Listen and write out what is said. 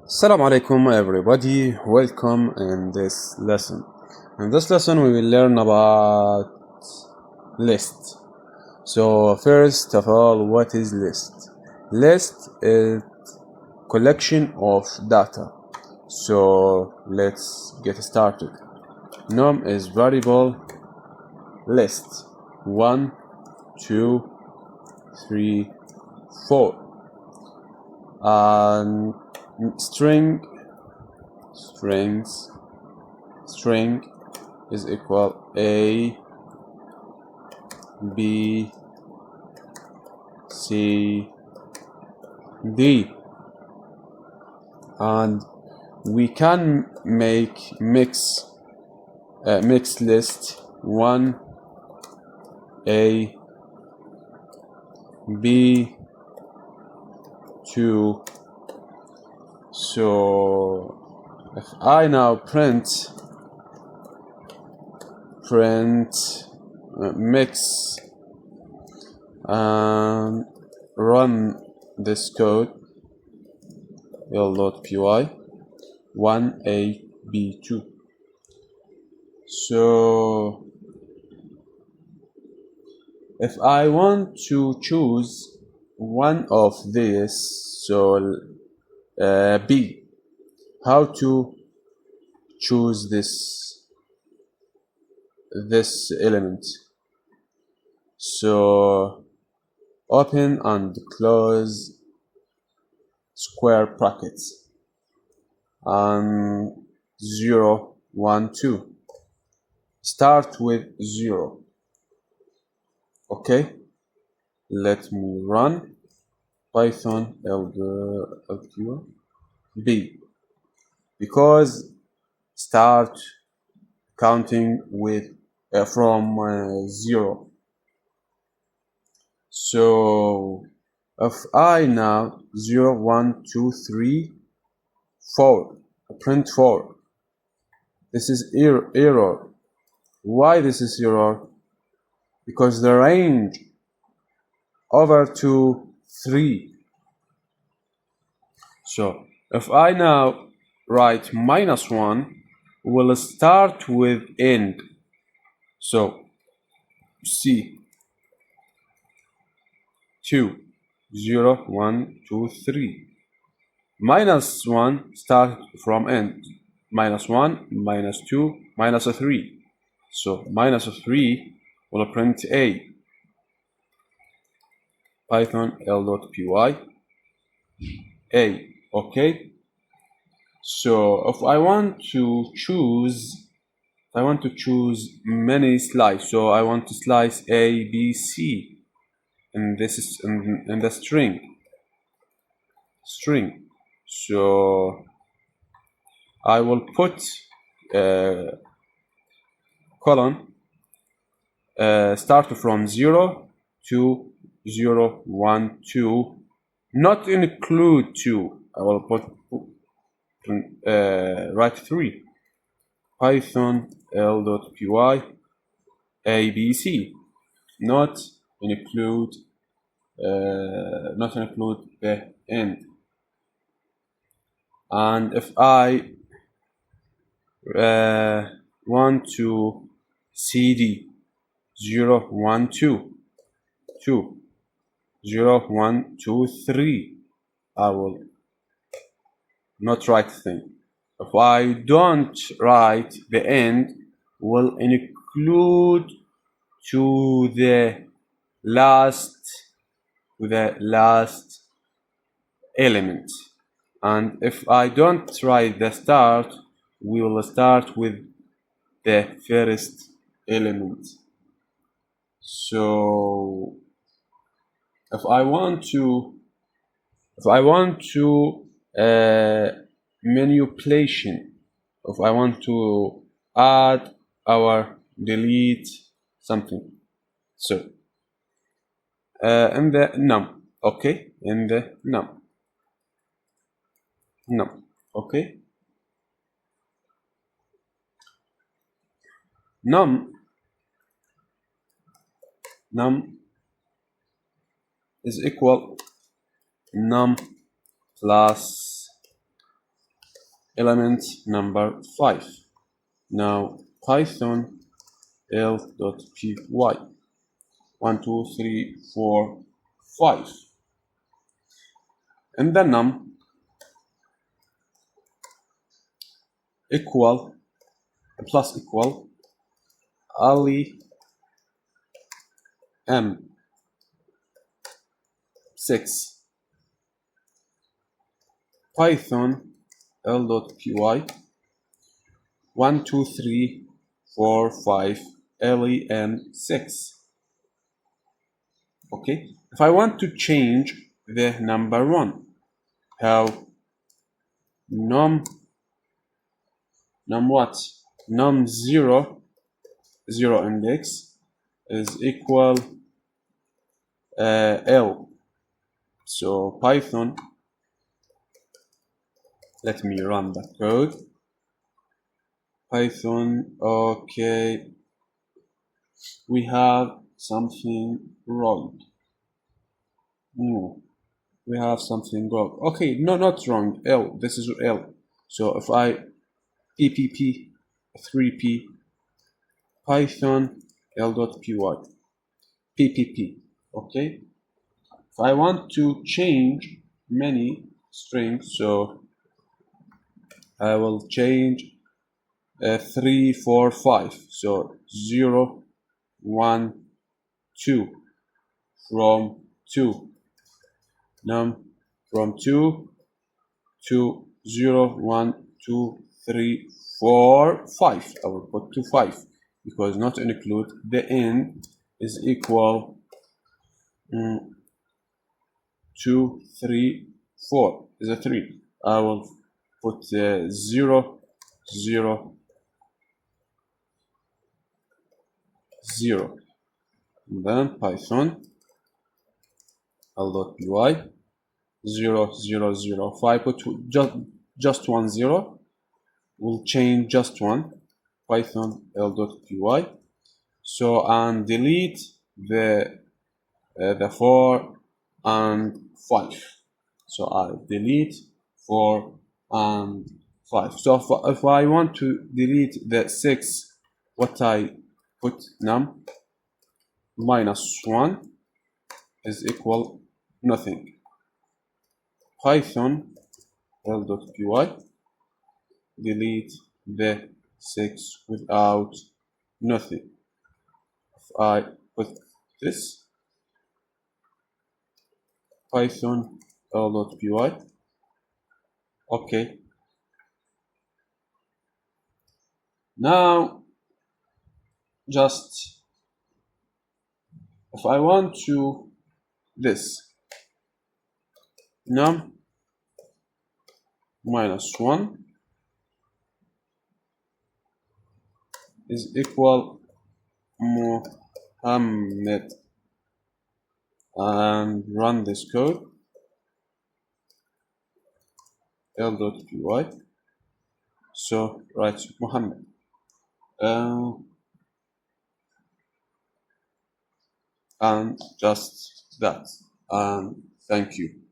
Assalamu alaikum everybody, welcome in this lesson. In this lesson we will learn about list. So first of all, what is list? List is collection of data. So let's get started. Num is variable list 1, 2, 3, 4 and string is equal A, B, C, D, and we can make mixed list 1, A, B, 2. So if I now print mix and run this code l.py 1ab2. So if I want to choose one of these, so B, how to choose this element? So open and close square brackets and 0, 1, 2. Start with 0. Okay, let me run Python LQ B, because start counting with from 0. So if I now 0, 1, 2, 3, 4, print 4, this is error. Why this is error? Because the range over to 3. So if I now write -1, we'll start with end. So C 2, 0, 1, 2, 3. -1 start from end. -1, -2, -3. So -3 will print A. Python l.py A. Okay. So if I want to choose many slices. So I want to slice A, B, C, and this is in the string. So I will put colon start from 0 to 0, 1, 2, not include 2. I will put write 3. Python l.py abc, not include the end. And if I want to cd 0, 1, 2, 0, 1, 2, 3, I will not write thing. If I don't write the end, will include to the last element. And if I don't write the start, we will start with the first element. So if I want to manipulation, if I want to add or delete something, so in the num, okay, in the num, okay, num is equal num plus element number 5. Now Python l.py 1 2 3 4 5, and the num equal plus equal ali m6 Python l.py 1 2 3 4 5 len6. Okay, if I want to change the number 1, how? Num what? Num 0 index is equal L. So Python, let me run the code. Python, okay, we have something wrong. No, we have something wrong. Okay, no, not wrong. L, this is L. So if I ppp 3p Python l.py ppp, okay. If I want to change many strings, so I will change 3 4 5, so 0 1 2 from 2, num from 2 to 0 1 2 3 4 5. I will put 2 5 because not include the n is equal 2 3 4 is a 3. I will put 0 0 0, and then Python l.py 0 0 0. If I put just 1 0, we'll change just 1 Python l.py. So, and delete the 4 and 5. So I'll delete 4 and 5. So if I want to delete the 6, what I put num -1 is equal nothing. Python l.py delete the 6 without nothing. If I put this Python l.py, okay. Now just if I want to this num -1 is equal Muhammad, and run this code l.py. So write Muhammad, and just that, and thank you.